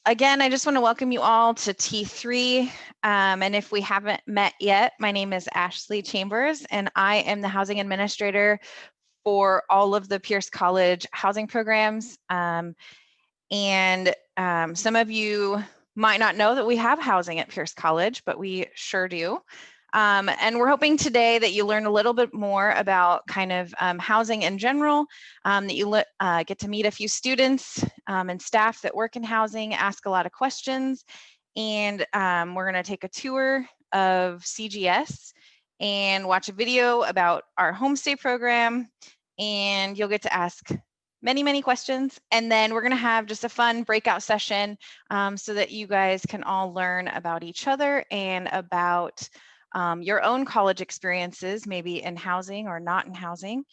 Again, I just want to welcome you all to T3. And if we haven't met yet, my name is Ashley Chambers, and I am the housing administrator for all of the Pierce College housing programs. Some of you might not know that we have housing at Pierce College, but we sure do. And we're hoping today that you learn a little bit more about kind of housing in general, that you get to meet a few students and staff that work in housing, ask a lot of questions, and we're going to take a tour of CGS and watch a video about our homestay program, and you'll get to ask many questions. And then we're going to have just a fun breakout session so that you guys can all learn about each other and about your own college experiences, maybe in housing or not in housing.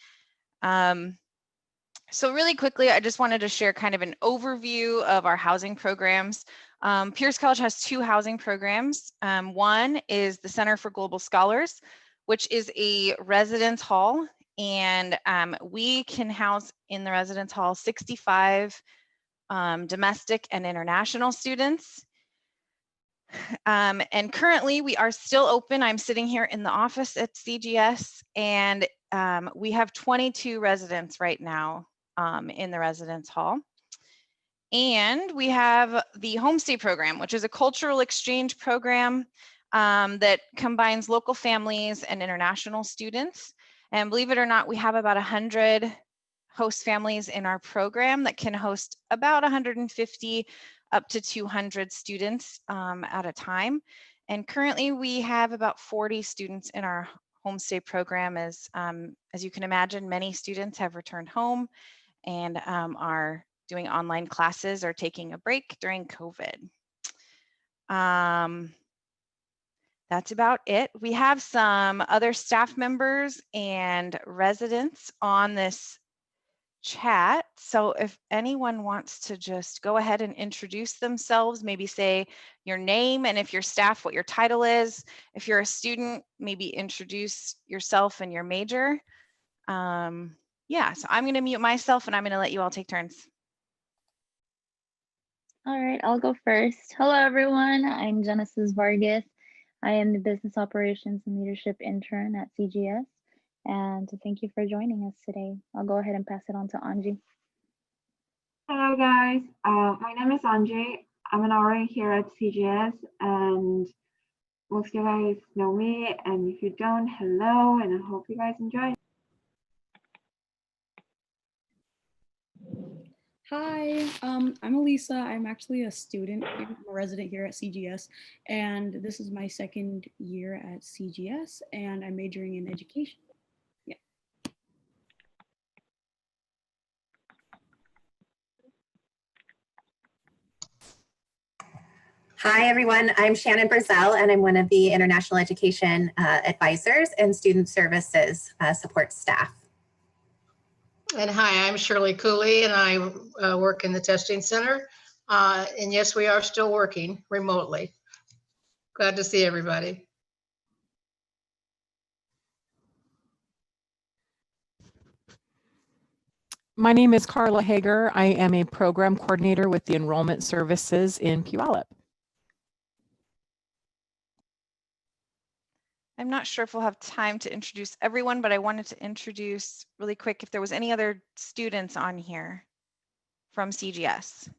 So really quickly, I just wanted to share kind of an overview of our housing programs. Pierce College has two housing programs. One is the Center for Global Scholars, which is a residence hall, and we can house in the residence hall 65 domestic and international students. And currently we are still open. I'm sitting here in the office at CGS, and we have 22 residents right now in the residence hall. And we have the homestay program, which is a cultural exchange program that combines local families and international students. And believe it or not, we have about 100 host families in our program that can host about 150 up to 200 students at a time. And currently we have about 40 students in our homestay program. As you can imagine, many students have returned home and are doing online classes or taking a break during COVID. That's about it. We have some other staff members and residents on this chat. So if anyone wants to just go ahead and introduce themselves, maybe say your name, and if you're staff, what your title is. If you're a student, maybe introduce yourself and your major. Yeah, so I'm going to mute myself and I'm going to let you all take turns. All right, I'll go first. Hello, everyone. I'm Genesis Vargas. I am the Business Operations and Leadership Intern at CGS. And thank you for joining us today. I'll go ahead and pass it on to Anji. Hello, guys. My name is Anji. I'm an RA here at CGS, and most of you guys know me. And if you don't, hello, and I hope you guys enjoy. Hi, I'm Elisa. I'm actually a student, I'm a resident here at CGS, and this is my second year at CGS, and I'm majoring in education. Yeah. Hi, everyone. I'm Shannon Brazel, and I'm one of the International Education Advisors and Student Services support staff. And hi, I'm Shirley Cooley, and I work in the testing center. And yes, we are still working remotely. Glad to see everybody. My name is Carla Hager. I am a program coordinator with the enrollment services in Puyallup. I'm not sure if we'll have time to introduce everyone, but I wanted to introduce really quick if there was any other students on here from CGS.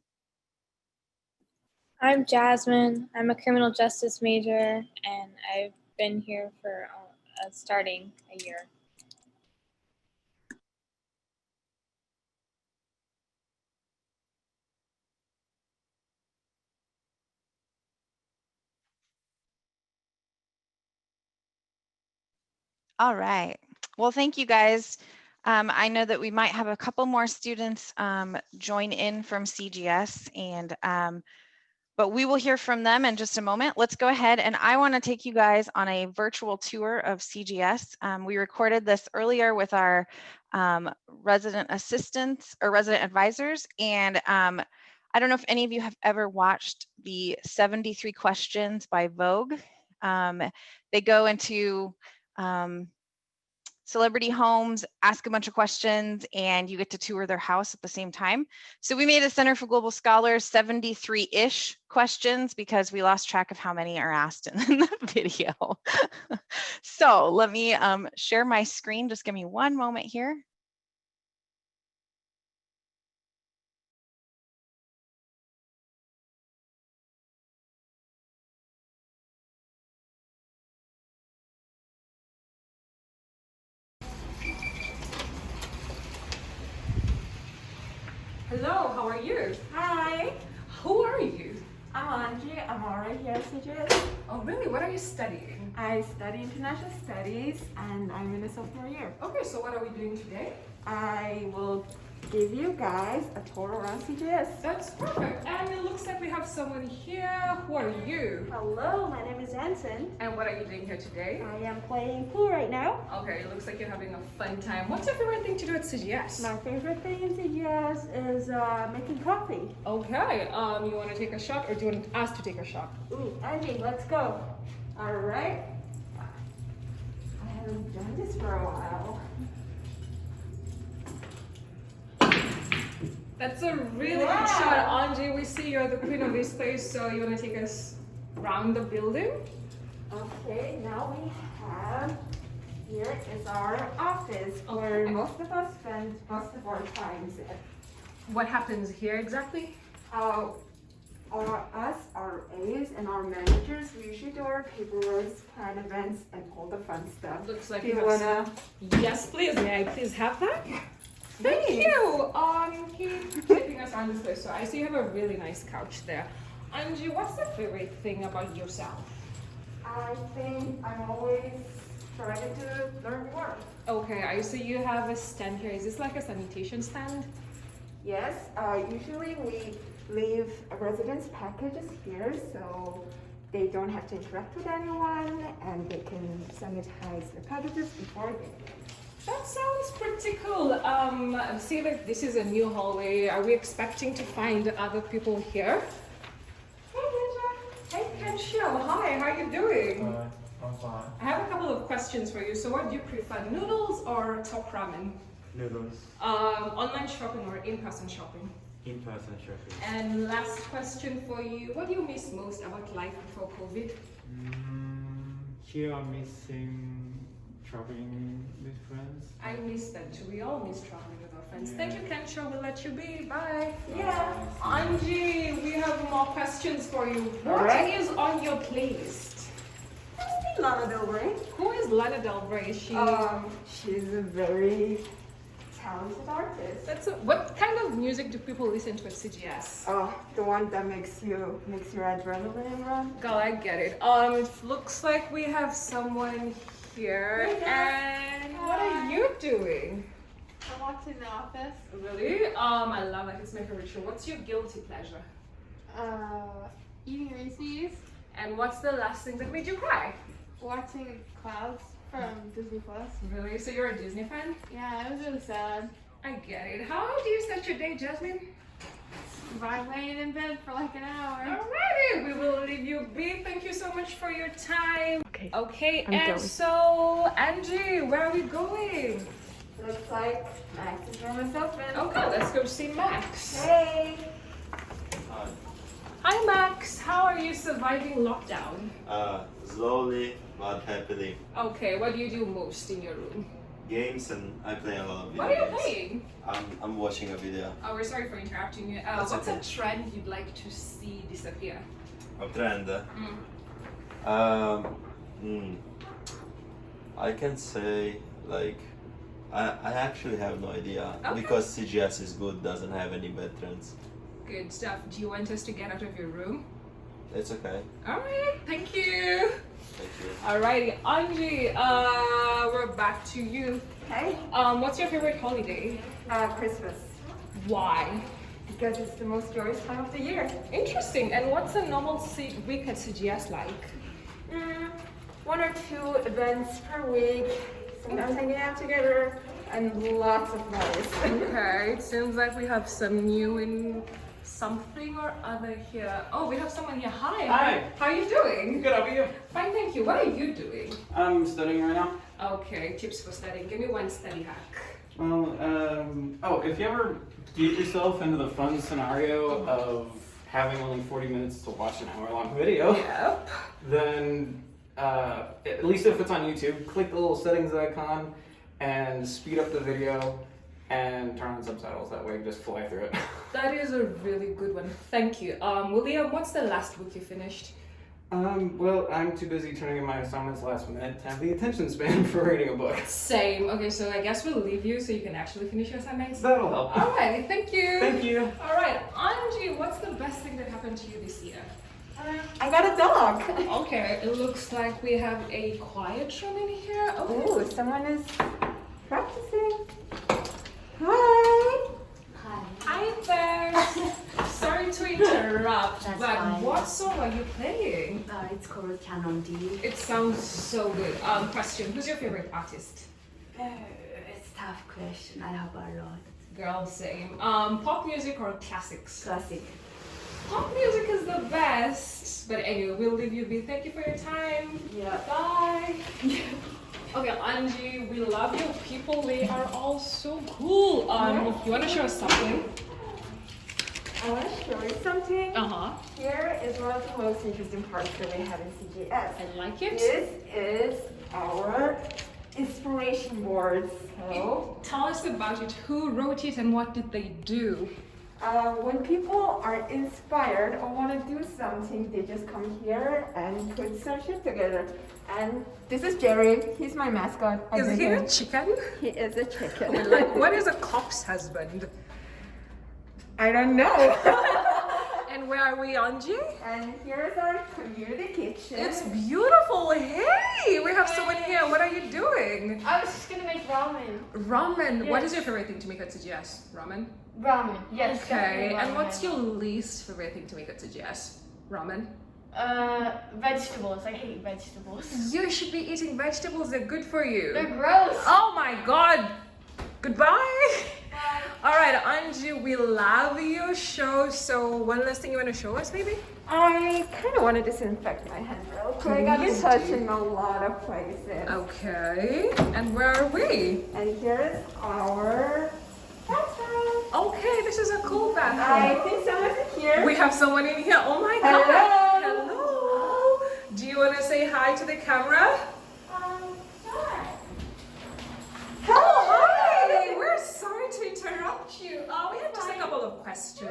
I'm Jasmine. I'm a criminal justice major, and I've been here for starting a year. All right. Well, thank you guys. I know that we might have a couple more students join in from CGS, and but we will hear from them in just a moment. Let's go ahead, and I want to take you guys on a virtual tour of CGS. We recorded this earlier with our resident assistants or resident advisors, and I don't know if any of you have ever watched the 73 questions by Vogue. They go into celebrity homes, ask a bunch of questions, and you get to tour their house at the same time. So we made a Center for Global Scholars 73-ish questions because we lost track of how many are asked in the video. So let me share my screen. Just give me one moment here. Hello, how are you? Hi, Who are you? I'm Angie. I'm already here at CGS. Oh, really? What are you studying? I study international studies and I'm in the sophomore year. Okay, so what are we doing today? I will give you guys a tour around CGS. That's perfect. And it looks like we have someone here. Who are you? Hello, my name is Jensen. And what are you doing here today? I am playing pool right now. Okay, it looks like you're having a fun time. What's your favorite thing to do at CGS? My favorite thing in CGS is making coffee. Okay, you want to take a shot or do you want us to take a shot? Ooh, Angie, let's go. All right. I haven't done this for a while. That's a really Wow. good shot, Angie. We see you're the queen of this place, so you want to take us around the building? Okay, now we have, here is our office where most of us spend most of our times at. What happens here exactly? Us, our A's, and our managers, we usually do our paperwork, plan events, and all the fun stuff. Looks like Do you have wanna? Yes, please. May I please have that? Thank you. Keep taking us around this place. So I see you have a really nice couch there. Angie, what's the favorite thing about yourself? I think I'm always trying to learn more. Okay, I see you have a stand here. Is this like a sanitation stand? Yes, usually we leave residents' packages here so they don't have to interact with anyone and they can sanitize the packages before they leave. That sounds pretty cool. I see that this is a new hallway. Are we expecting to find other people here? Hey, Ninja. Hey, Kensho. Hi, how are you doing? I'm fine. I have a couple of questions for you. So what do you prefer, noodles or top ramen? Noodles. Online shopping or in-person shopping? In-person shopping. And last question for you, what do you miss most about life before COVID? Here I'm missing traveling with friends. I miss that too. We all miss traveling with our friends. Thank you, Kensho. We'll let you be. Bye. Yeah. Angie, we have more questions for you. What Alright. is on your playlist? Lana Del Rey. Who is Lana Del Rey? She. She's a very talented artist. What kind of music do people listen to at CGS? The one that makes your adrenaline run. Girl, I get it. It looks like we have someone here. And what are you doing? I'm watching The Office. Really? I love it. It's my favorite show. What's your guilty pleasure? Eating Reese's. And what's the last thing that made you cry? Watching Clouds from Disney Plus. Really? So you're a Disney fan? Yeah, it was really sad. I get it. How do you start your day, Jasmine? By laying in bed for like an hour. Alrighty, we will leave you be. Thank you so much for your time. Okay. Okay, I'm and going. so Angie, where are we going? Looks like Max's room is open. Okay, let's go see Max. Hey. Hi Max, how are you surviving lockdown? Slowly but happily. Okay, what do you do most in your room? Games, and I play a lot of video What are you games. playing? I'm watching a video. Oh, we're sorry for interrupting you. That's What's okay. a trend you'd like to see disappear? A trend. I can say like I actually have no idea Okay. because CGS is good, doesn't have any bad trends. Good stuff. Do you want us to get out of your room? It's okay. Alright, thank you. Thank you. Alrighty, Angie, we're back to you. Hey. What's your favorite holiday? Christmas. Why? Because it's the most joyous time of the year. Interesting. And what's a normal week at CGS like? 1 or 2 events per week. Sometimes hanging out together and lots of noise. Okay, it seems like we have some new something or other here. Oh, we have someone here. Hi. Hi. How are you doing? Good, how are you? Fine, thank you. What are you doing? I'm studying right now. Okay, tips for studying. Give me one study hack. Well, if you ever get yourself into the fun scenario of having only 40 minutes to watch an hour-long video, Yep. then at least if it's on YouTube, click the little settings icon and speed up the video and turn on subtitles. That way you just fly through it. That is a really good one. Thank you. William, what's the last book you finished? Well, I'm too busy turning in my assignments last minute to have the attention span for reading a book. Same. Okay, so I guess we'll leave you so you can actually finish your assignments. That'll help. All right, thank you. Thank you. All right, Angie, what's the best thing that happened to you this year? I got a dog. Okay, it looks like we have a quiet room in here. Ooh, someone is practicing. Hi. Hi there. Sorry to interrupt, That's but fine. what song are you playing? It's called Canon D. It sounds so good. Question, who's your favorite artist? It's a tough question. I have a lot. Girl, same. Pop music or classics? Classic. Pop music is the best. But anyway, we'll leave you be. Thank you for your time. Yeah. Bye. Okay, Angie, we love your people. They are all so cool. You want to show us something? I want to show you something. Uh-huh. Here is one of the most interesting parts that we have in CGS. I like it. This is our inspiration board. So, Tell us about it. Who wrote it and what did they do? when people are inspired or want to do something, they just come here and put some shit together. And this is Jerry. He's my mascot. Is he a chicken? He is a chicken. Like, what is a cop's husband? I don't know. And where are we, Angie? And here's our community kitchen. It's beautiful. Hey, we have someone here. What are you doing? I was just gonna make ramen. Ramen. What is Yes. your favorite thing to make at CGS? Ramen? Ramen. Yes. Okay. definitely And ramen. what's your least favorite thing to make at CGS? Ramen? Vegetables. I hate vegetables. You should be eating vegetables. They're good for you. They're gross. Oh my God. Goodbye. All right, Angie, we love your show. So one last thing you want to show us, maybe? I kind of want to disinfect my hands real quick. I got Please touch do. in a lot of places. Okay. And where are we? And here's our bathroom. Okay, this is a cool bathroom. I think someone's here. We have someone in here. Oh my Hello. God. Hello. Do you want to say hi to the camera? Sure. Oh, hi. We're sorry to interrupt you. We have just a couple of questions.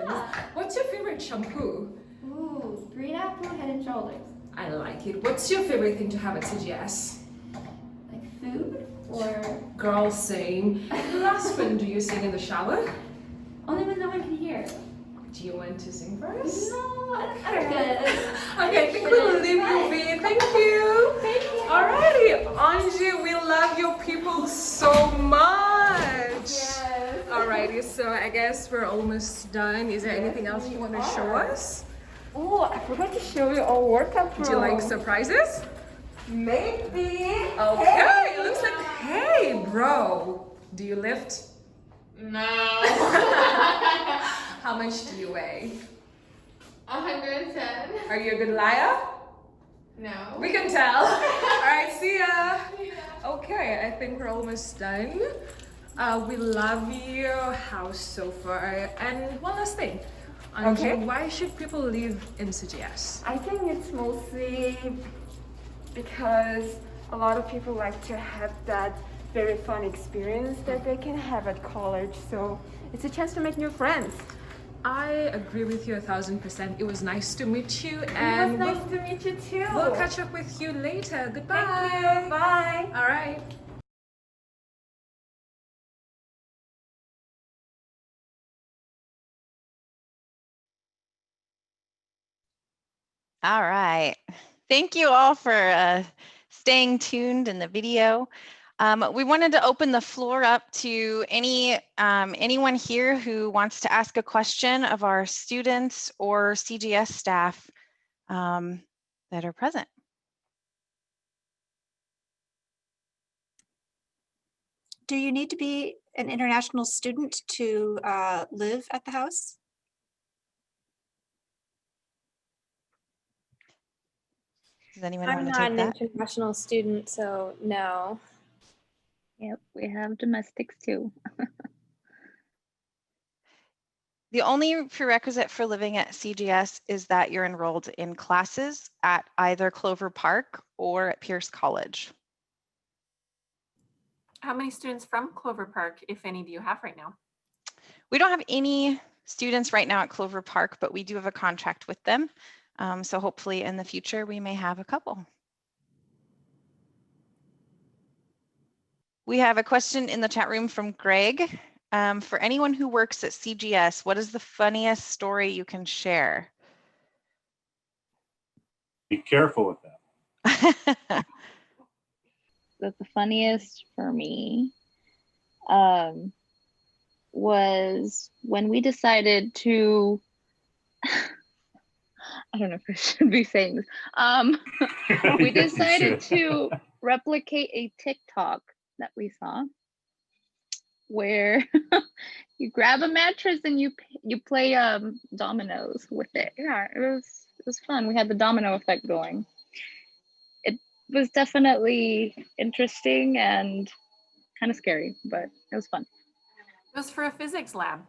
What's your favorite shampoo? Ooh, green apple, Head and Shoulders. I like it. What's your favorite thing to have at CGS? Like food or Girl, same. Last one, do you sing in the shower? only when no one can hear. Do you want to sing first? No, I'm good. Okay, I think we'll leave you be. Thank you. Thank you. Alrighty, Angie, we love your people so much. Yes. Alrighty, so I guess we're almost done. Is there anything else you want to show us? Oh, I forgot to show you our workout room. Do you like surprises? Maybe. Okay, Hey. it looks like, hey, bro. Do you lift? No. How much do you weigh? 110. Are you a good liar? No. We can tell. All right, see ya. Okay, I think we're almost done. We love your house so far. And one last thing. Angie, Okay. why should people live in CGS? I think it's mostly because a lot of people like to have that very fun experience that they can have at college. So it's a chance to make new friends. I agree with you 1000%. It was nice to meet you, It and was nice to meet you too. we'll catch up with you later. Goodbye. Thank you. Bye. All right. All right. Thank you all for staying tuned in the video. We wanted to open the floor up to anyone here who wants to ask a question of our students or CGS staff that are present. Do you need to be an international student to live at the house? Does anyone I'm want to not take an that? international student, so no. Yep, we have domestics too. The only prerequisite for living at CGS is that you're enrolled in classes at either Clover Park or at Pierce College. How many students from Clover Park, if any, do you have right now? We don't have any students right now at Clover Park, but we do have a contract with them. So hopefully in the future, we may have a couple. We have a question in the chat room from Greg. For anyone who works at CGS, what is the funniest story you can share? Be careful with that. The funniest for me was when we decided to, I don't know if I should be saying this. We decided to replicate a TikTok that we saw where you grab a mattress and you play dominoes with it. Yeah, it was fun. We had the domino effect going. It was definitely interesting and kind of scary, but it was fun. It was for a physics lab.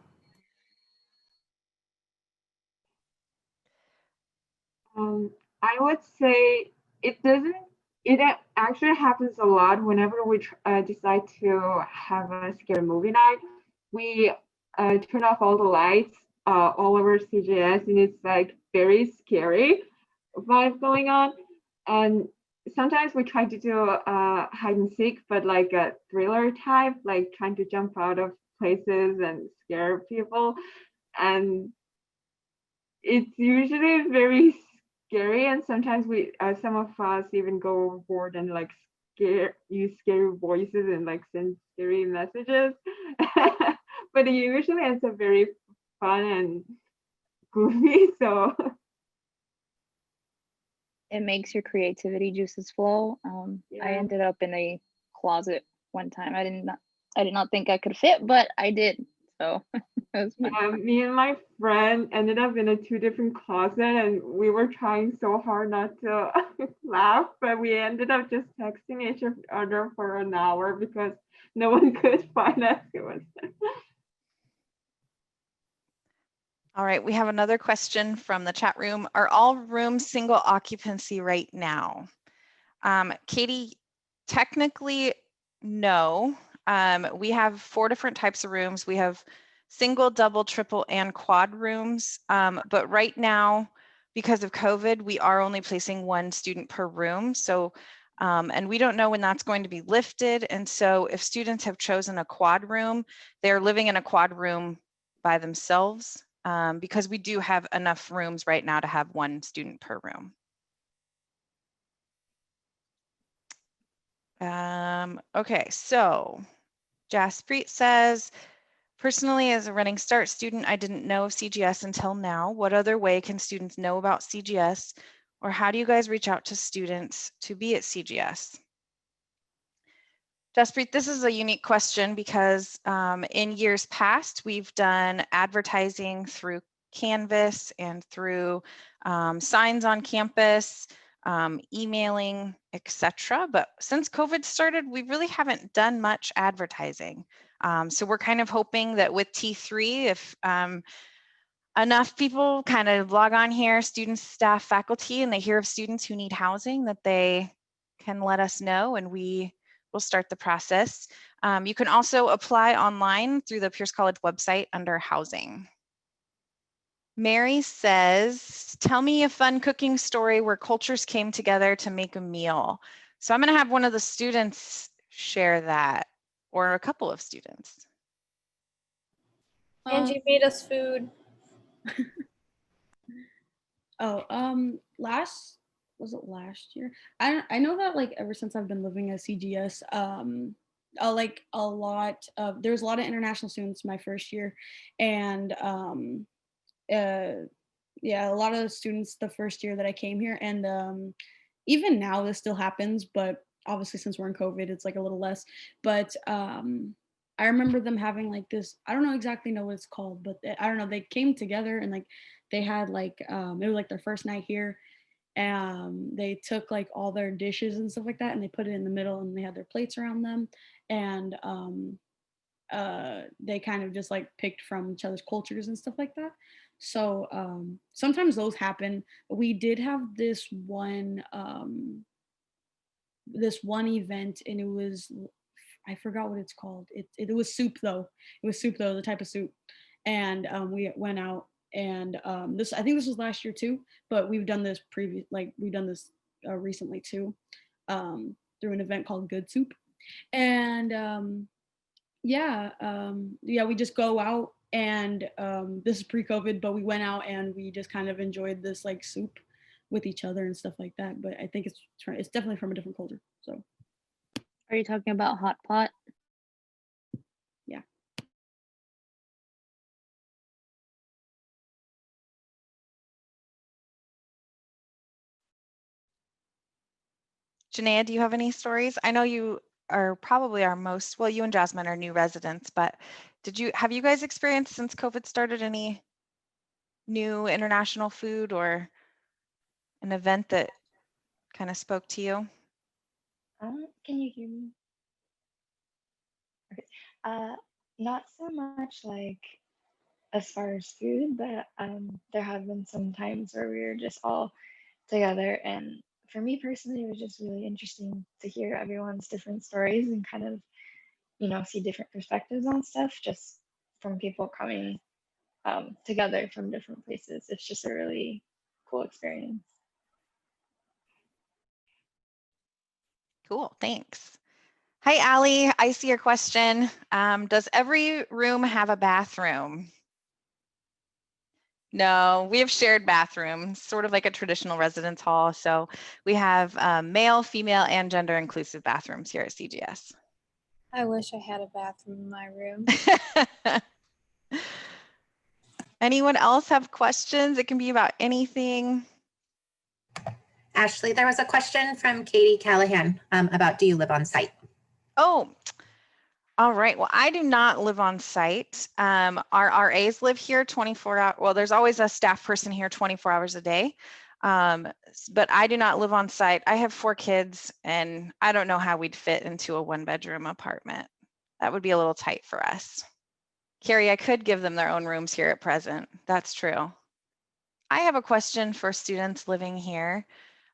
I would say it actually happens a lot whenever we decide to have a scary movie night. We turn off all the lights all over CGS, and it's like very scary vibe going on. And sometimes we try to do hide and seek, but like a thriller type, like trying to jump out of places and scare people. And it's usually very scary, and sometimes we some of us even go overboard and like use scary voices and like send scary messages. But it usually ends up very fun and goofy. So it makes your creativity juices flow. I ended up in a closet one time. I did not think I could fit, but I did. So it was fun. yeah, me and my friend ended up in a 2 different closets, and we were trying so hard not to laugh, but we ended up just texting each other for an hour because no one could find us. It was All right, we have another question from the chat room. Are all rooms single occupancy right now? Katie, technically, no. We have 4 different types of rooms. We have single, double, triple, and quad rooms. But right now, because of COVID, we are only placing 1 student per room. So, and we don't know when that's going to be lifted. And so if students have chosen a quad room, they're living in a quad room by themselves. Because we do have enough rooms right now to have 1 student per room. Okay, so Jaspreet says, personally, as a Running Start student, I didn't know of CGS until now. What other way can students know about CGS, or how do you guys reach out to students to be at CGS? Jaspreet, this is a unique question because in years past, we've done advertising through Canvas and through signs on campus, emailing, etc. But since COVID started, we really haven't done much advertising. So we're kind of hoping that with T3, if enough people kind of log on here, students, staff, faculty, and they hear of students who need housing, that they can let us know and we will start the process. You can also apply online through the Pierce College website under housing. Mary says, tell me a fun cooking story where cultures came together to make a meal. So I'm going to have one of the students share that, or a couple of students. Angie made us food. Was it last year? I know that like ever since I've been living at CGS, there's a lot of international students my first year, and yeah, a lot of students the first year that I came here, and even now this still happens, but obviously since we're in COVID, it's like a little less. But I remember them having like this, I don't exactly know what it's called, but I don't know, they came together and like they had like it was like their first night here, They took like all their dishes and stuff like that, and they put it in the middle, and they had their plates around them, and they kind of just like picked from each other's cultures and stuff like that. So sometimes those happen. We did have this one event, and it was, I forgot what it's called. It was soup though. It was soup though, the type of soup. And we went out, and I think this was last year too, but we've done this recently too, through an event called Good Soup. And yeah, we just go out, and this is pre-COVID, but we went out and we just kind of enjoyed this like soup with each other and stuff like that. But I think it's definitely from a different culture. So Are you talking about hot pot? yeah. Janaea, do you have any stories? I know you are probably our most, well, you and Jasmine are new residents, but have you guys experienced since COVID started any new international food or an event that kind of spoke to you? Can you hear me? Okay. Not so much like as far as food, but there have been some times where we were just all together, and for me personally, it was just really interesting to hear everyone's different stories and kind of, see different perspectives on stuff just from people coming together from different places. It's just a really cool experience. Cool, thanks. Hi, Allie. I see your question. Does every room have a bathroom? No, we have shared bathrooms, sort of like a traditional residence hall. So we have male, female, and gender inclusive bathrooms here at CGS. I wish I had a bathroom in my room. Anyone else have questions? It can be about anything. Ashley, there was a question from Katie Callahan about, do you live on site? Oh, all right. Well, I do not live on site. Our RAs live here 24 hours. Well, there's always a staff person here 24 hours a day. But I do not live on site. I have 4 kids, and I don't know how we'd fit into a 1-bedroom apartment. That would be a little tight for us. Carrie, I could give them their own rooms here at present. That's true. I have a question for students living here.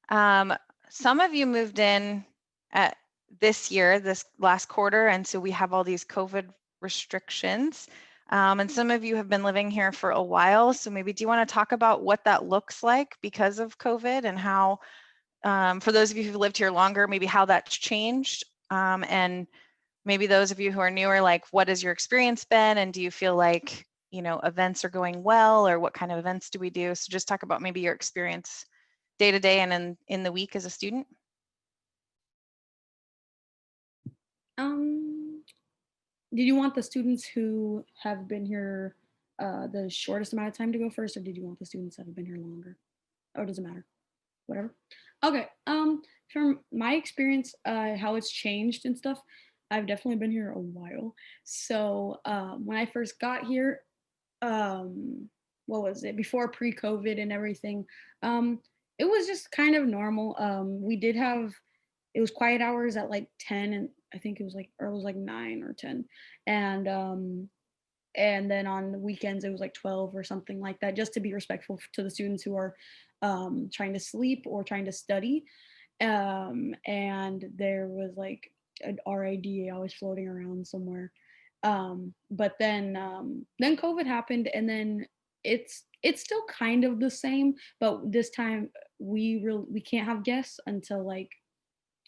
Some of you moved in at this year, this last quarter, and so we have all these COVID restrictions. And some of you have been living here for a while. So maybe do you want to talk about what that looks like because of COVID, and how, for those of you who've lived here longer, maybe how that's changed? And maybe those of you who are newer, like, what has your experience been? And do you feel like, events are going well, or what kind of events do we do? So just talk about maybe your experience day to day and in the week as a student. Did you want the students who have been here the shortest amount of time to go first, or did you want the students that have been here longer? Or does it matter? Whatever. Okay. From my experience, how it's changed and stuff, I've definitely been here a while. So when I first got here, what was it? Before pre-COVID and everything, it was just kind of normal. We did have, it was quiet hours at like 10, and I think it was like 9 or 10, and then on the weekends it was like 12 or something like that, just to be respectful to the students who are trying to sleep or trying to study. And there was like an RADA always floating around somewhere. But then COVID happened, and then it's still kind of the same, but this time we can't have guests until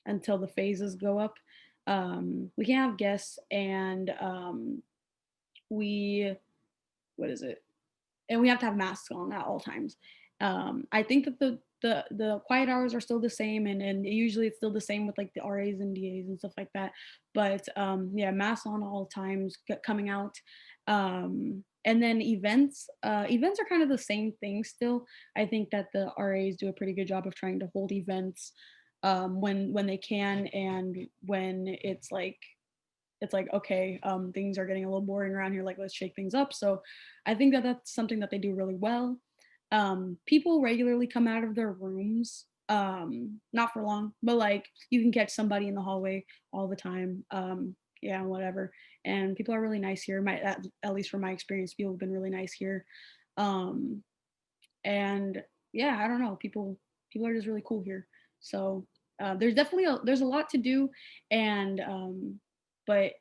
the phases go up. We can't have guests, and and we have to have masks on at all times. I think that the quiet hours are still the same, and usually it's still the same with like the RAs and DAs and stuff like that. But yeah, masks on all times coming out. And then events are kind of the same thing still. I think that the RAs do a pretty good job of trying to hold events when they can, and when it's like okay, things are getting a little boring around here, like let's shake things up. So I think that that's something that they do really well. People regularly come out of their rooms, not for long, but like you can catch somebody in the hallway all the time. Yeah, whatever. And people are really nice here. At least from my experience, people have been really nice here. And yeah, I don't know, people are just really cool here. So there's definitely there's a lot to do, and but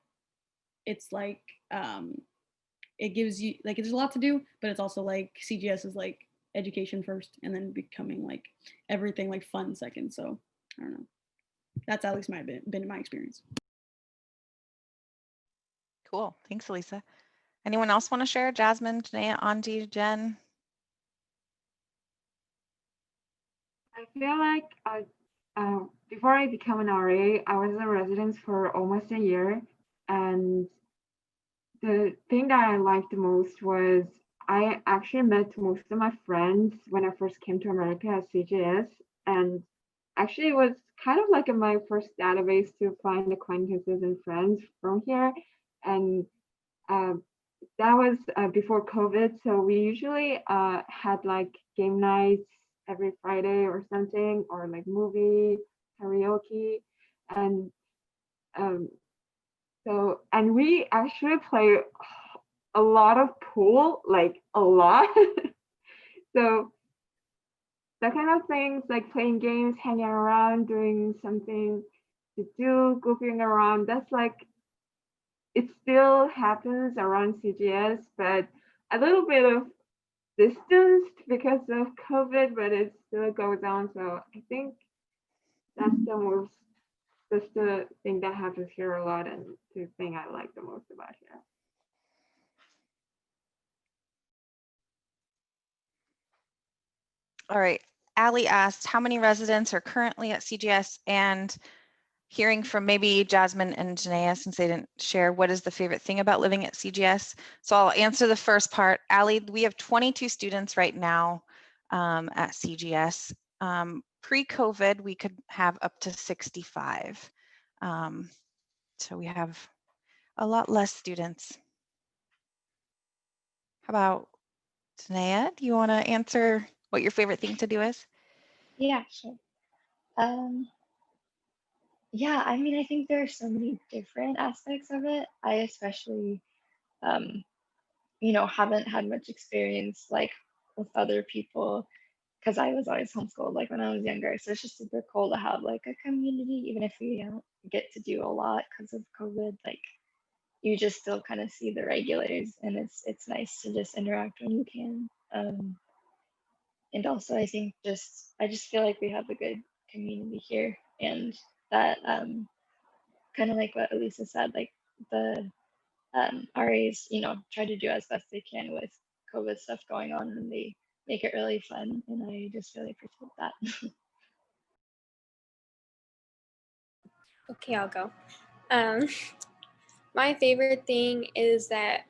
it's like it gives you like there's a lot to do, but it's also like CGS is like education first and then becoming like everything like fun second. So I don't know, that's at least been my experience. Cool. Thanks, Elisa. Anyone else want to share? Jasmine, Janae, Anji, Jen? I feel like before I became an RA, I was a resident for almost a year. And the thing that I liked the most was I actually met most of my friends when I first came to America at CGS. And actually, it was kind of like my first database to find acquaintances and friends from here. And that was before COVID. So we usually had like game nights every Friday or something, or like movie, karaoke. And and we actually play a lot of pool, like a lot. So that kind of things, like playing games, hanging around, doing something to do, goofing around, that's like, it still happens around CGS, but a little bit of distanced because of COVID, but it still goes on. So I think that's the thing that happens here a lot, and the thing I like the most about here. All right. Allie asked, how many residents are currently at CGS? And hearing from maybe Jasmine and Janaea, since they didn't share, what is the favorite thing about living at CGS? So I'll answer the first part. Allie, we have 22 students right now at CGS. Pre-COVID, we could have up to 65. So we have a lot less students. How about Janaea? Do you want to answer what your favorite thing to do is? Yeah, sure. Yeah, I mean, I think there are so many different aspects of it. I especially, haven't had much experience like with other people because I was always homeschooled like when I was younger. So it's just super cool to have like a community, even if we don't get to do a lot because of COVID. Like you just still kind of see the regulars, and it's nice to just interact when you can. And also, I think I just feel like we have a good community here, and that kind of like what Elisa said, like the RAs, try to do as best they can with COVID stuff going on, and they make it really fun, and I just really appreciate that. Okay, I'll go. My favorite thing is that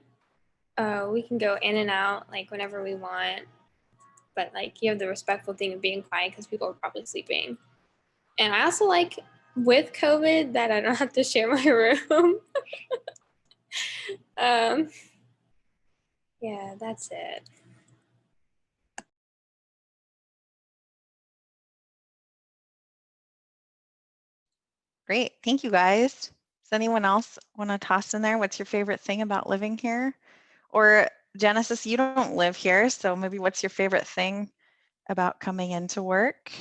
we can go in and out like whenever we want, but like you have the respectful thing of being quiet because people are probably sleeping. And I also like with COVID that I don't have to share my room. Yeah, that's it. Great. Thank you, guys. Does anyone else want to toss in there? What's your favorite thing about living here? Or Genesis, you don't live here, so maybe what's your favorite thing about coming into work?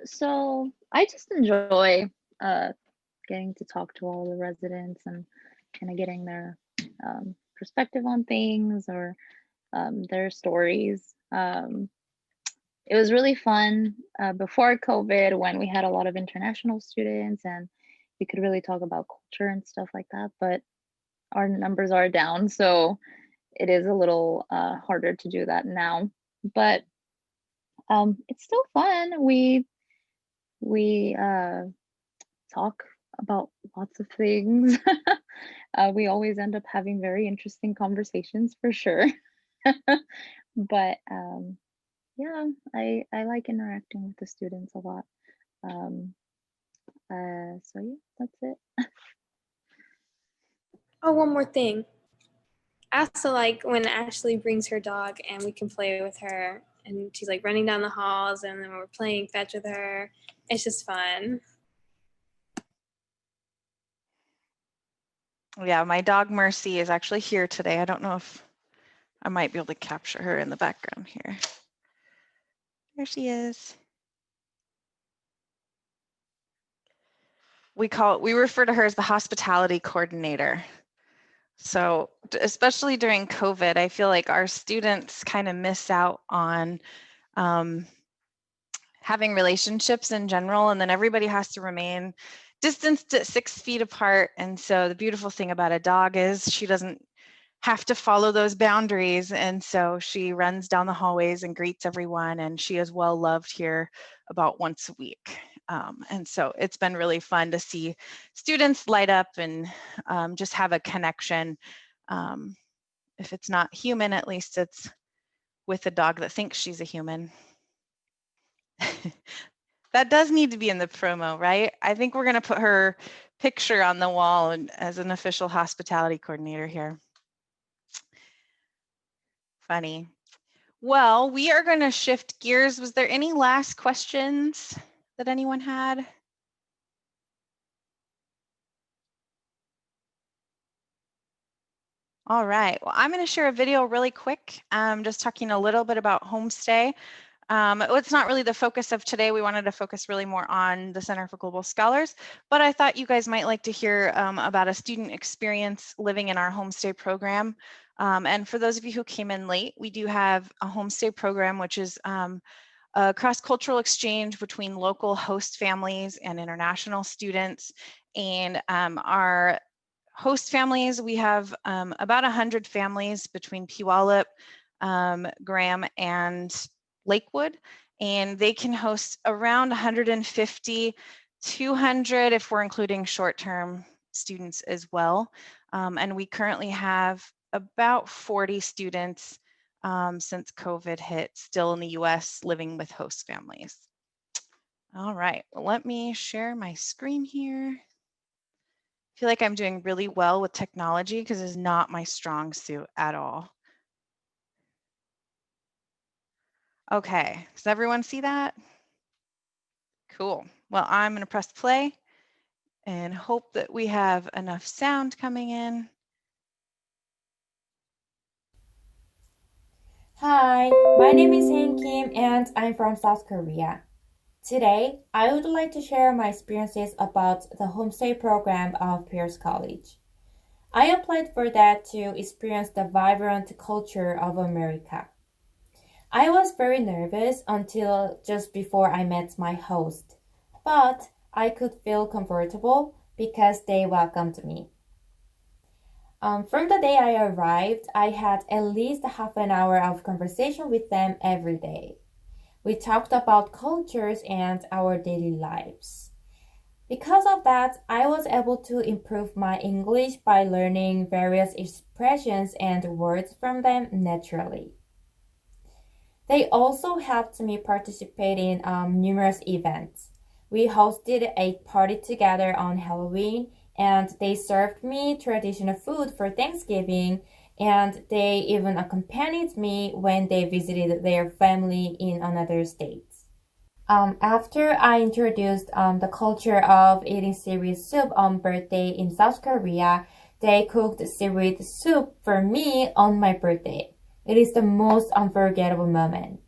So I just enjoy getting to talk to all the residents and kind of getting their perspective on things or their stories. It was really fun before COVID when we had a lot of international students and we could really talk about culture and stuff like that, but our numbers are down, so it is a little harder to do that now. But it's still fun. We talk about lots of things. We always end up having very interesting conversations for sure. But yeah, I like interacting with the students a lot. So yeah, that's it. Oh, one more thing. I also like when Ashley brings her dog and we can play with her and she's like running down the halls and then we're playing fetch with her. It's just fun. Yeah, my dog Mercy is actually here today. I don't know if I might be able to capture her in the background here. There she is. We refer to her as the hospitality coordinator. So especially during COVID, I feel like our students kind of miss out on having relationships in general, and then everybody has to remain distanced at 6 feet apart. And so the beautiful thing about a dog is she doesn't have to follow those boundaries. And so she runs down the hallways and greets everyone, and she is well loved here about once a week. And so it's been really fun to see students light up and just have a connection. If it's not human, at least it's with a dog that thinks she's a human. That does need to be in the promo, right? I think we're going to put her picture on the wall as an official hospitality coordinator here. Funny. Well, we are going to shift gears. Was there any last questions that anyone had? All right. Well, I'm going to share a video really quick, just talking a little bit about homestay. It's not really the focus of today. We wanted to focus really more on the Center for Global Scholars, but I thought you guys might like to hear about a student experience living in our homestay program. And for those of you who came in late, we do have a homestay program, which is a cross-cultural exchange between local host families and international students. And our host families, we have about 100 families between Puyallup, Graham, and Lakewood, and they can host around 150, 200 if we're including short-term students as well. And we currently have about 40 students since COVID hit, still in the US, living with host families. All right, well, let me share my screen here. I feel like I'm doing really well with technology because it's not my strong suit at all. Okay, does everyone see that? Cool. Well, I'm going to press play and hope that we have enough sound coming in. Hi, my name is Han Kim and I'm from South Korea. Today, I would like to share my experiences about the homestay program of Pierce College. I applied for that to experience the vibrant culture of America. I was very nervous until just before I met my host, but I could feel comfortable because they welcomed me. From the day I arrived, I had at least half an hour of conversation with them every day. We talked about cultures and our daily lives. Because of that, I was able to improve my English by learning various expressions and words from them naturally. They also helped me participate in numerous events. We hosted a party together on Halloween, and they served me traditional food for Thanksgiving, and they even accompanied me when they visited their family in another state. After I introduced the culture of eating seaweed soup on birthday in South Korea, they cooked seaweed soup for me on my birthday. It is the most unforgettable moment.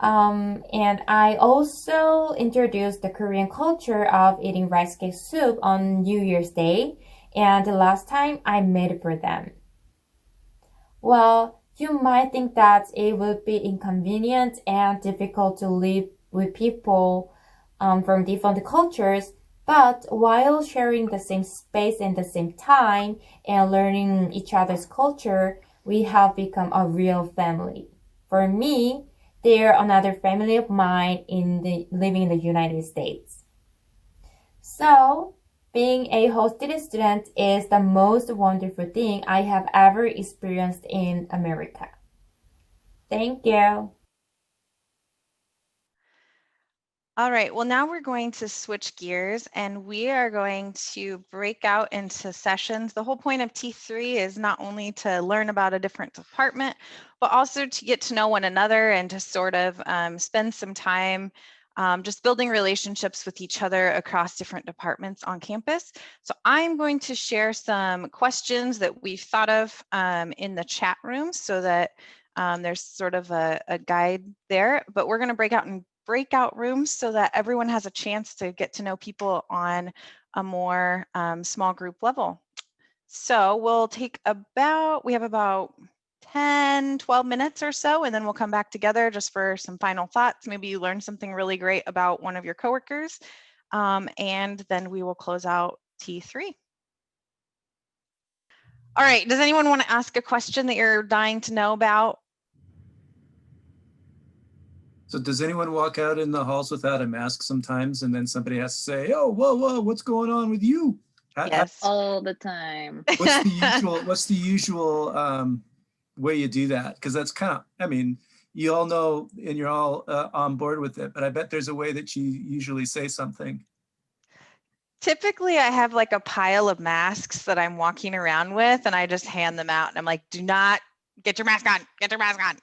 And I also introduced the Korean culture of eating rice cake soup on New Year's Day, and the last time I made it for them. Well, you might think that it would be inconvenient and difficult to live with people from different cultures, but while sharing the same space and the same time and learning each other's culture, we have become a real family. For me, they're another family of mine living in the United States. So, being a hosted student is the most wonderful thing I have ever experienced in America. Thank you. All right, well, now we're going to switch gears and we are going to break out into sessions. The whole point of T3 is not only to learn about a different department, but also to get to know one another and to sort of spend some time just building relationships with each other across different departments on campus. So I'm going to share some questions that we've thought of in the chat room so that there's sort of a guide there, but we're going to break out in breakout rooms so that everyone has a chance to get to know people on a more small group level. So we'll take we have about 10, 12 minutes or so, and then we'll come back together just for some final thoughts. Maybe you learned something really great about one of your coworkers, and then we will close out T3. All right, does anyone want to ask a question that you're dying to know about? So does anyone walk out in the halls without a mask sometimes, and then somebody has to say, "Oh, whoa, what's going on with you?" Yes, all the time. What's the usual way you do that? Because that's kind of, I mean, you all know and you're all on board with it, but I bet there's a way that you usually say something. Typically, I have like a pile of masks that I'm walking around with, and I just hand them out, and I'm like, "Do not get your mask on. Get your mask on."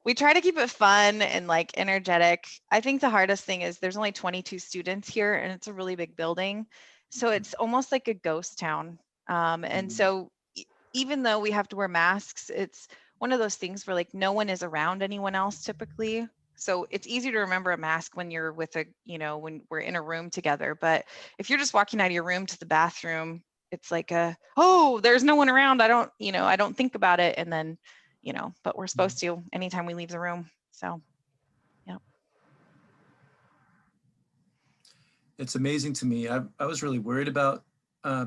We try to keep it fun and like energetic. I think the hardest thing is there's only 22 students here and it's a really big building. So it's almost like a ghost town. And so even though we have to wear masks, it's one of those things where like no one is around anyone else typically. So it's easy to remember a mask when you're with when we're in a room together. But if you're just walking out of your room to the bathroom, it's like oh, there's no one around. I don't think about it. And then but we're supposed to anytime we leave the room. So, yeah. It's amazing to me. I was really worried about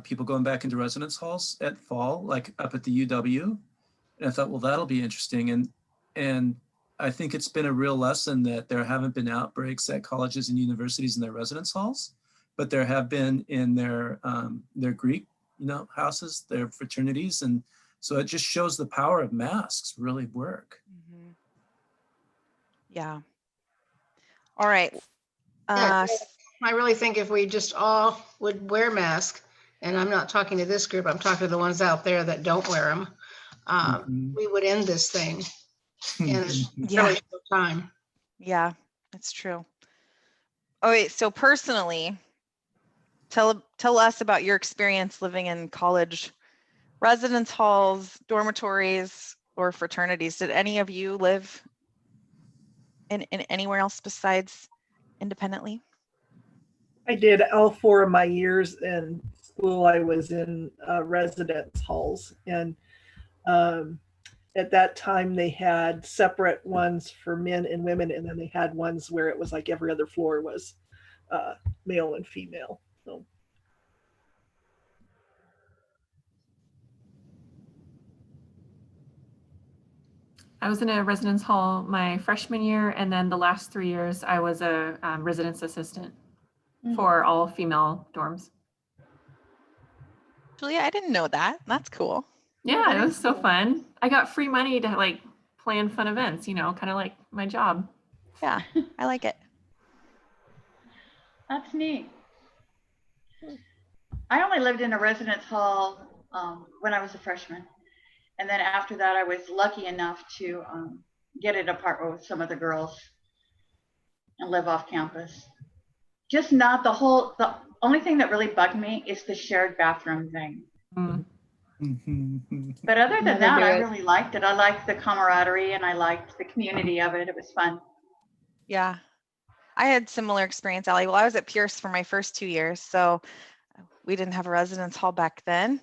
people going back into residence halls at fall, like up at the UW. And I thought, well, that'll be interesting. And I think it's been a real lesson that there haven't been outbreaks at colleges and universities in their residence halls, but there have been in their Greek, houses, their fraternities. And so it just shows the power of masks really work. Mm-hmm. Yeah. All right. Yeah, I really think if we just all would wear masks, and I'm not talking to this group, I'm talking to the ones out there that don't wear them, we would end this thing in a really short time. Yeah, that's true. All right. So personally, tell us about your experience living in college residence halls, dormitories, or fraternities. Did any of you live in anywhere else besides independently? I did all 4 of my years in school. I was in residence halls, and at that time they had separate ones for men and women, and then they had ones where it was like every other floor was male and female. So. I was in a residence hall my freshman year, and then the last 3 years I was a residence assistant for all female dorms. Julia, I didn't know that. That's cool. Yeah, it was so fun. I got free money to like plan fun events, kind of like my job. Yeah, I like it. That's neat. I only lived in a residence hall when I was a freshman. And then after that, I was lucky enough to get an apartment with some of the girls and live off campus. Just not the only thing that really bugged me is the shared bathroom thing. But other than that, I really liked it. I liked the camaraderie and I liked the community of it. It was fun. Yeah, I had similar experience, Allie. Well, I was at Pierce for my first 2 years, so we didn't have a residence hall back then.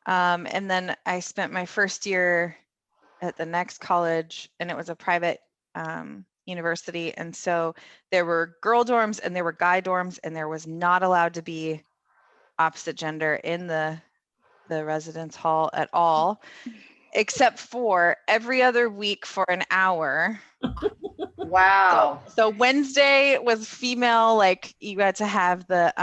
And then I spent my first year at the next college, and it was a private university. And so there were girl dorms and there were guy dorms, and there was not allowed to be opposite gender in the residence hall at all, except for every other week for an hour. Wow. So Wednesday was female, like you had to have the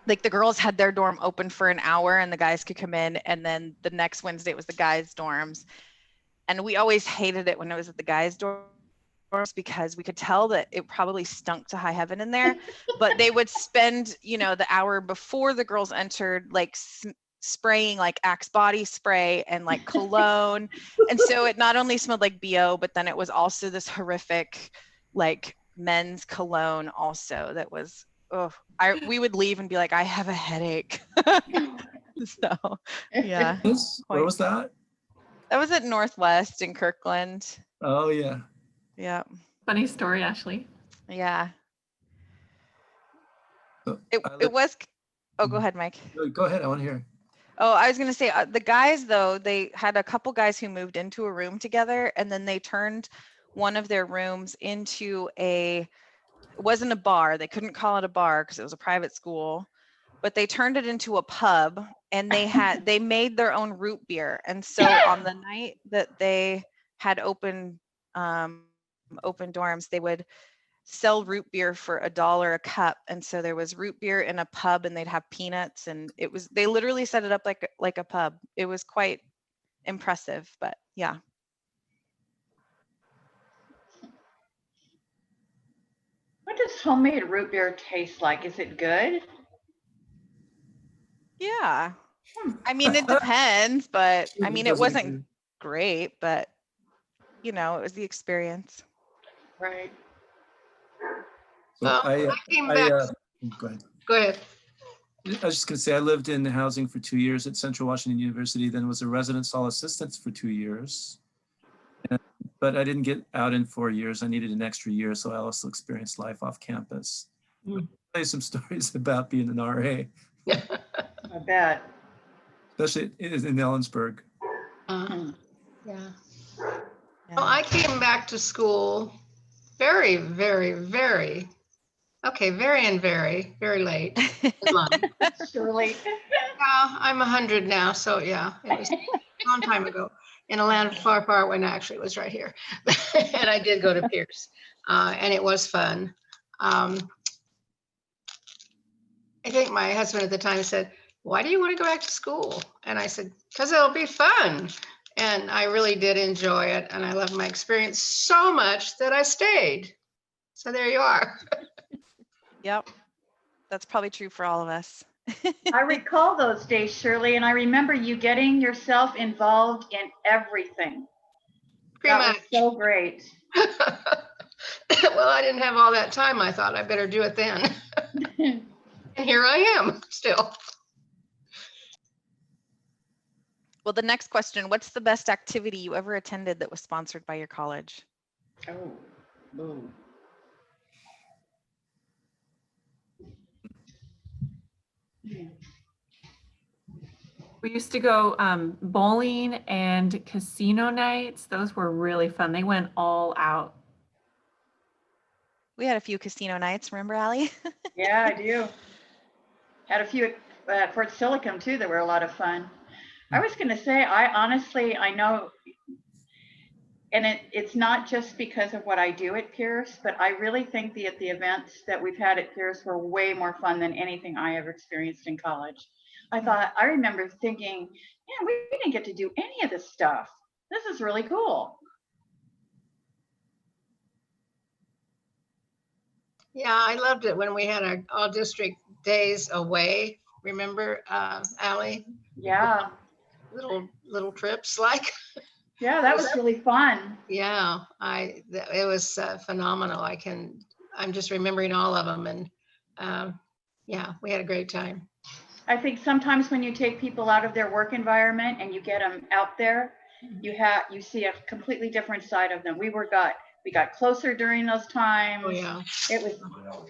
like the girls had their dorm open for an hour and the guys could come in, and then the next Wednesday it was the guys' dorms. And we always hated it when it was at the guys' dorms because we could tell that it probably stunk to high heaven in there, but they would spend, you know, the hour before the girls entered, like spraying like Axe body spray and like cologne. And so it not only smelled like BO, but then it was also this horrific like men's cologne also that was, we would leave and be like, I have a headache. So yeah. Where was that? That was at Northwest in Kirkland. Oh yeah. Yeah. Funny story, Ashley. Yeah. So It was, oh, go ahead, Mike. Go ahead, I want to hear. Oh, I was going to say the guys, though, they had a couple guys who moved into a room together, and then they turned one of their rooms into it wasn't a bar. They couldn't call it a bar because it was a private school, but they turned it into a pub, and they made their own root beer. And so on the night that they had open dorms, they would sell root beer for $1 a cup. And so there was root beer in a pub, and they'd have peanuts, and they literally set it up like a pub. It was quite impressive, but yeah. What does homemade root beer taste like? Is it good? Yeah. I mean, it depends, but I mean, it wasn't great, but you know, it was the experience. Right. So I came back. Go ahead. Go ahead. I was just going to say, I lived in housing for 2 years at Central Washington University, then was a residence hall assistant for 2 years. But I didn't get out in 4 years. I needed an extra year, so I also experienced life off campus. I'll tell you some stories about being an RA. I bet. Especially in Ellensburg. Yeah. Well, I came back to school very, very, very, very late. Surely. I'm 100 now, so yeah, it was a long time ago in a land far, far away. No, actually, it was right here. And I did go to Pierce, and it was fun. I think my husband at the time said, "Why do you want to go back to school?" And I said, "Because it'll be fun." And I really did enjoy it. And I loved my experience so much that I stayed. So there you are. Yep. That's probably true for all of us. I recall those days, Shirley, and I remember you getting yourself involved in everything. Pretty that much. was so great. Well, I didn't have all that time. I thought I better do it then. And here I am still. Well, the next question, what's the best activity you ever attended that was sponsored by your college? Oh, boom. We used to go bowling and casino nights. Those were really fun. They went all out. We had a few casino nights, remember, Allie? Yeah, I do. Had a few at Fort Silicon too that were a lot of fun. I was going to say, I know, and it's not just because of what I do at Pierce, but I really think the events that we've had at Pierce were way more fun than anything I ever experienced in college. I remember thinking, man, we didn't get to do any of this stuff. This is really cool. Yeah, I loved it when we had our all district days away. Remember, Allie? Yeah. Little trips like. Yeah, that was really fun. Yeah, it was phenomenal. I'm just remembering all of them, and yeah, we had a great time. I think sometimes when you take people out of their work environment and you get them out there, you see a completely different side of them. We got closer during those times. Oh yeah. It was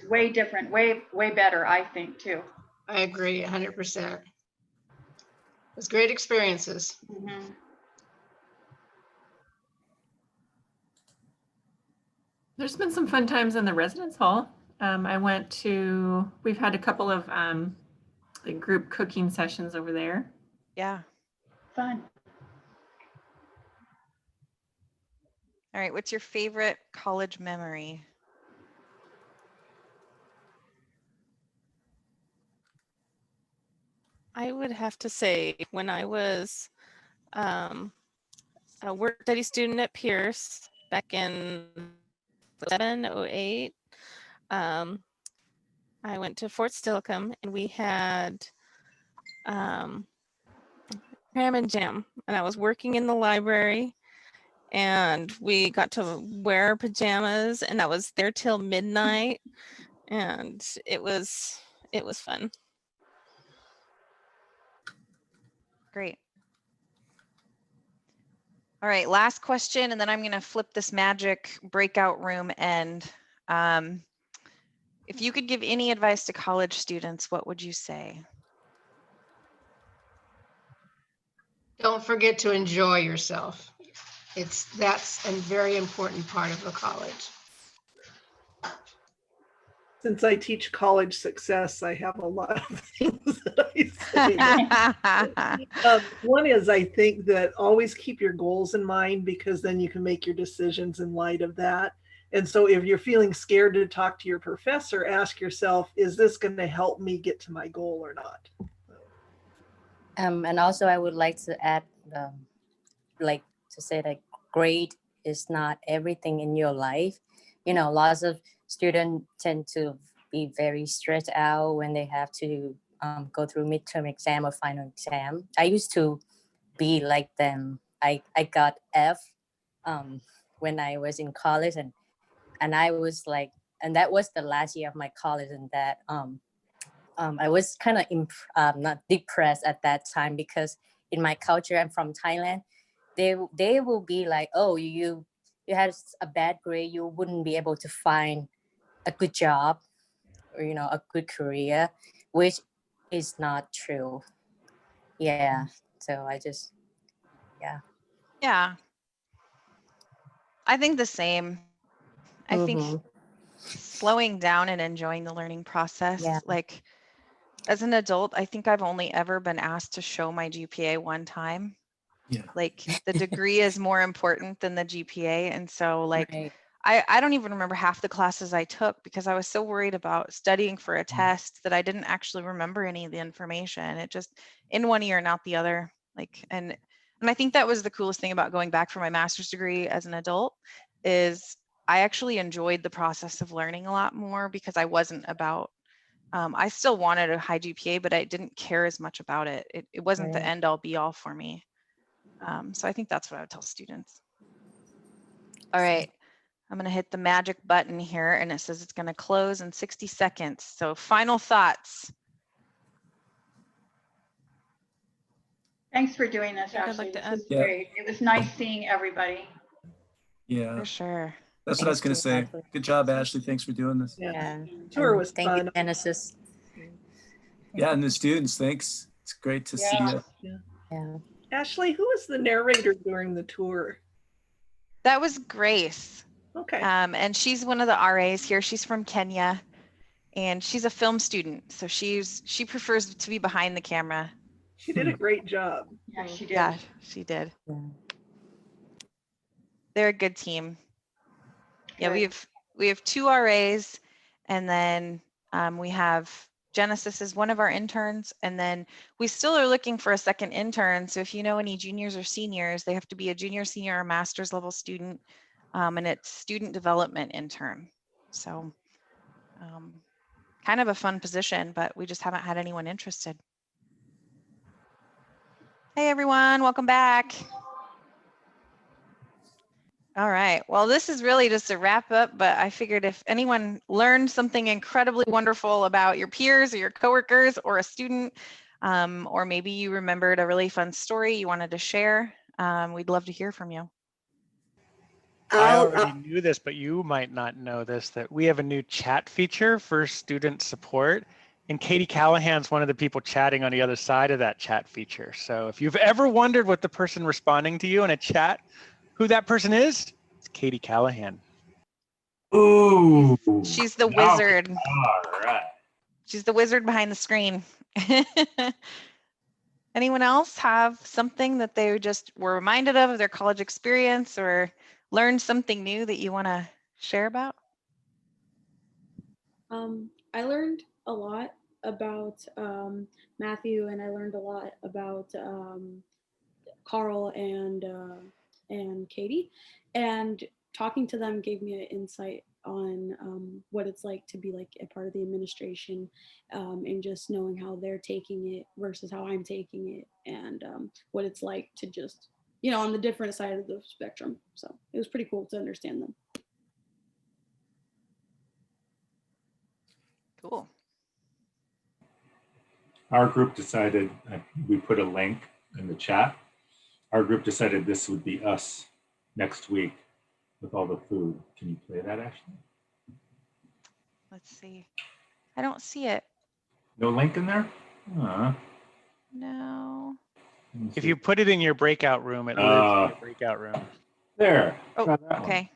way different, way better, I think, too. I agree 100%. It was great experiences. Mm-hmm. There's been some fun times in the residence hall. We've had a couple of like group cooking sessions over there. Yeah. Fun. All right, what's your favorite college memory? I would have to say when I was a work study student at Pierce back in 07, 08, I went to Fort Steilacoom and we had cram and jam, and I was working in the library and we got to wear pajamas and I was there till midnight and it was fun. Great. All right, last question, and then I'm going to flip this magic breakout room end. If you could give any advice to college students, what would you say? Don't forget to enjoy yourself. That's a very important part of the college. Since I teach college success, I have a lot of things that I say. One is, I think that always keep your goals in mind, because then you can make your decisions in light of that. And so if you're feeling scared to talk to your professor, ask yourself, is this going to help me get to my goal or not? And also I would like to add, like to say that grade is not everything in your life. You know, lots of students tend to be very stressed out when they have to go through midterm exam or final exam. I used to be like them. I got F when I was in college, and I was like, and that was the last year of my college, and that I was kind of not depressed at that time, because in my culture, I'm from Thailand, they will be like, oh, you had a bad grade, you wouldn't be able to find a good job or, you know, a good career, which is not true. Yeah. So I just, yeah. Yeah. I think the same. I think slowing down and enjoying the learning process. Yeah. Like, as an adult, I think I've only ever been asked to show my GPA one time. Yeah. Like, the degree is more important than the GPA. And so, like, I don't even remember half the classes I took because I was so worried about studying for a test that I didn't actually remember any of the information. It just in one ear and out the other. Like, and I think that was the coolest thing about going back for my master's degree as an adult, is I actually enjoyed the process of learning a lot more, because I wasn't about, I still wanted a high GPA, but I didn't care as much about it. It wasn't the end all be all for me. So I think that's what I would tell students. All right, I'm going to hit the magic button here, and it says it's going to close in 60 seconds. So final thoughts. Thanks for doing this, Ashley. This was great. It was nice seeing everybody. Yeah. For sure. That's what I was going to say. Good job, Ashley. Thanks for doing this. Yeah. Tour was Thank fun. you, Genesis. Yeah, and the students, thanks. It's great to see you. Yeah. Ashley, who was the narrator during the tour? That was Grace. Okay. And she's one of the RAs here. She's from Kenya, and she's a film student. So she prefers to be behind the camera. She did a great job. Yeah, she did. Yeah, she did. They're a good team. Yeah, we have 2 RAs, and then we have Genesis is one of our interns, and then we still are looking for a second intern. So if you know any juniors or seniors, they have to be a junior, senior, or master's level student, and it's student development intern. So kind of a fun position, but we just haven't had anyone interested. Hey everyone, welcome back. All right, well, this is really just a wrap up, but I figured if anyone learned something incredibly wonderful about your peers or your coworkers or a student, or maybe you remembered a really fun story you wanted to share, we'd love to hear from you. I already knew this, but you might not know this, that we have a new chat feature for student support. And Katie Callahan's one of the people chatting on the other side of that chat feature. So if you've ever wondered what the person responding to you in a chat, who that person is, it's Katie Callahan. Ooh. She's the wizard. All right. She's the wizard behind the screen. Anyone else have something that they just were reminded of their college experience or learned something new that you want to share about? I learned a lot about Matthew, and I learned a lot about Carl and Katie. And talking to them gave me an insight on what it's like to be like a part of the administration, and just knowing how they're taking it versus how I'm taking it, and what it's like to just, you know, on the different side of the spectrum. So it was pretty cool to understand them. Cool. Our group decided, we put a link in the chat. Our group decided this would be us next week with all the food. Can you play that, Ashley? Let's see. I don't see it. No link in there? No. If you put it in your breakout room, it lives in your breakout room. There. Oh, Try that okay.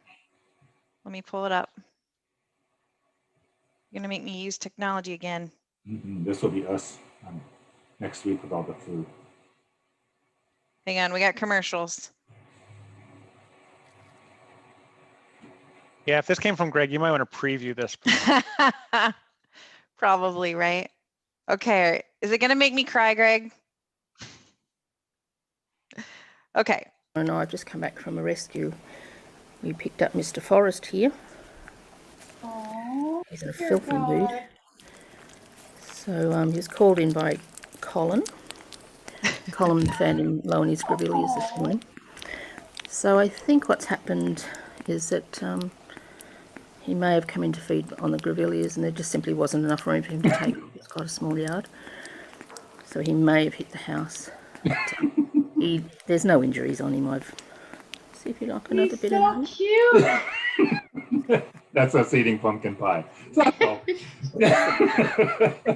Let me pull it up. You're gonna make me use technology again. This will be us next week with all the food. Hang on, we got commercials. Yeah, if this came from Greg, you might want to preview this. Probably, right? Okay, is it gonna make me cry, Greg? Okay. And I've just come back from a rescue. We picked up Mr. Forrest here. Oh, he's in a filthy mood. So he was called in by Colin. Colin found him low in his grevilleas this morning. So I think what's happened is that he may have come in to feed on the grevilleas and there just simply wasn't enough room for him to take. It's quite a small yard. So he may have hit the house. But, there's no injuries on him. See if you like another bit of so cute. That's us eating pumpkin pie. That's all.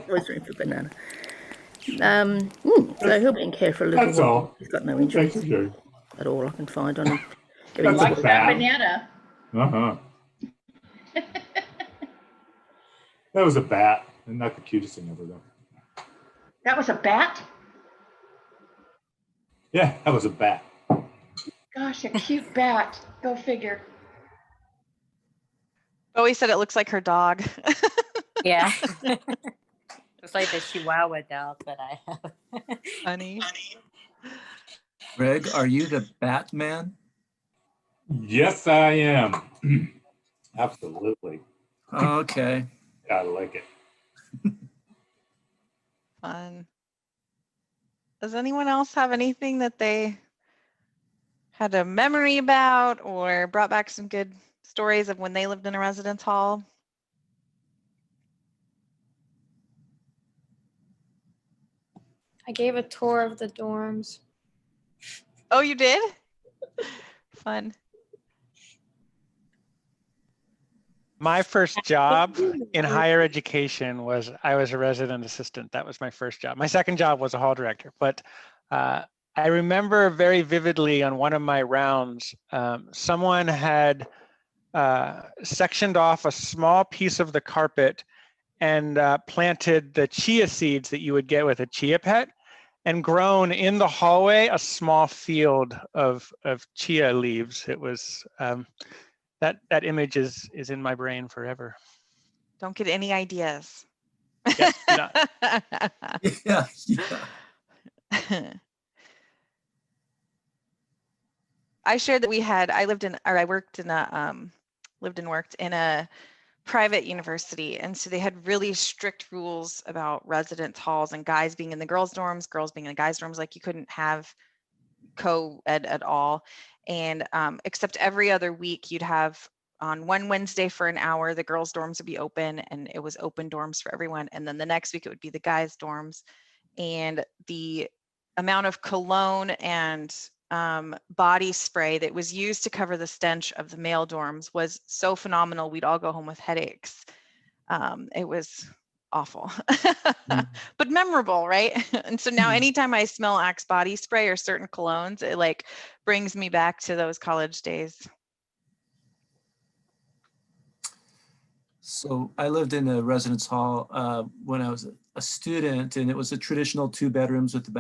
Always room for banana. So he'll be in care for a little That's while. all. He's got no injuries at all I can find on him. That's That banana. That was a bat, and not the cutest thing ever though. That was a bat? Yeah, that was a bat. Gosh, a cute bat. Go figure. Bowie said it looks like her dog. Yeah. It's like the Chihuahua dog that I have. Honey. Greg, are you the Batman? Yes, I am. Absolutely. Okay. I like it. Fun. Does anyone else have anything that they had a memory about or brought back some good stories of when they lived in a residence hall? I gave a tour of the dorms. Oh, you did? Fun. My first job in higher education was I was a resident assistant. That was my first job. My second job was a hall director. But I remember very vividly on one of my rounds, someone had sectioned off a small piece of the carpet and planted the chia seeds that you would get with a chia pet, and grown in the hallway a small field of chia leaves. It was that image is in my brain forever. Don't get any ideas. Yeah, do not. Yeah. I shared that I lived in, or I worked in a, lived and worked in a private university. And so they had really strict rules about residence halls and guys being in the girls' dorms, girls being in the guys' dorms. Like you couldn't have co-ed at all. And except every other week you'd have on one Wednesday for an hour, the girls' dorms would be open and it was open dorms for everyone. And then the next week it would be the guys' dorms. And the amount of cologne and body spray that was used to cover the stench of the male dorms was so phenomenal. We'd all go home with headaches. It was awful, but memorable, right? And so now anytime I smell Axe body spray or certain colognes, it like brings me back to those college days. So I lived in a residence hall when I was a student, and it was a traditional 2 bedrooms with the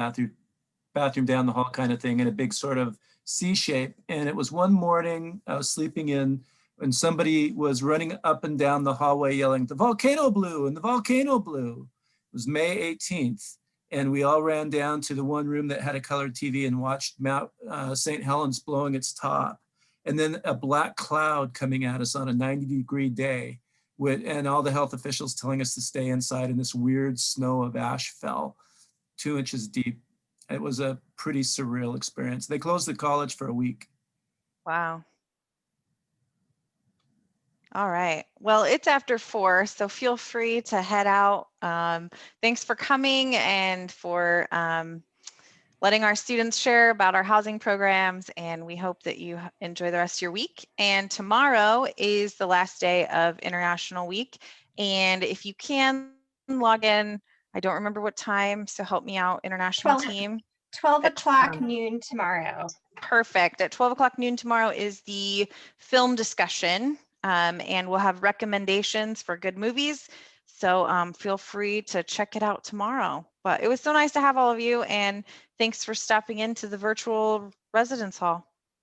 bathroom down the hall kind of thing, in a big sort of C shape. And it was one morning I was sleeping in and somebody was running up and down the hallway yelling, "The volcano blew and the volcano blew." It was May 18th. And we all ran down to the one room that had a colored TV and watched Mount St. Helens blowing its top. and then a black cloud coming at us on a 90-degree day, and all the health officials telling us to stay inside, and this weird snow of ash fell 2 inches deep. It was a pretty surreal experience. They closed the college for a week. Wow. All right. Well, it's after 4, so feel free to head out. Thanks for coming and for letting our students share about our housing programs, and we hope that you enjoy the rest of your week. And tomorrow is the last day of International Week, and if you can log in, I don't remember what time, so help me out, International team. 12 o'clock noon tomorrow. Perfect. At 12 o'clock noon tomorrow is the film discussion, and we'll have recommendations for good movies. So feel free to check it out tomorrow. But it was so nice to have all of you, and thanks for stopping into the virtual residence hall.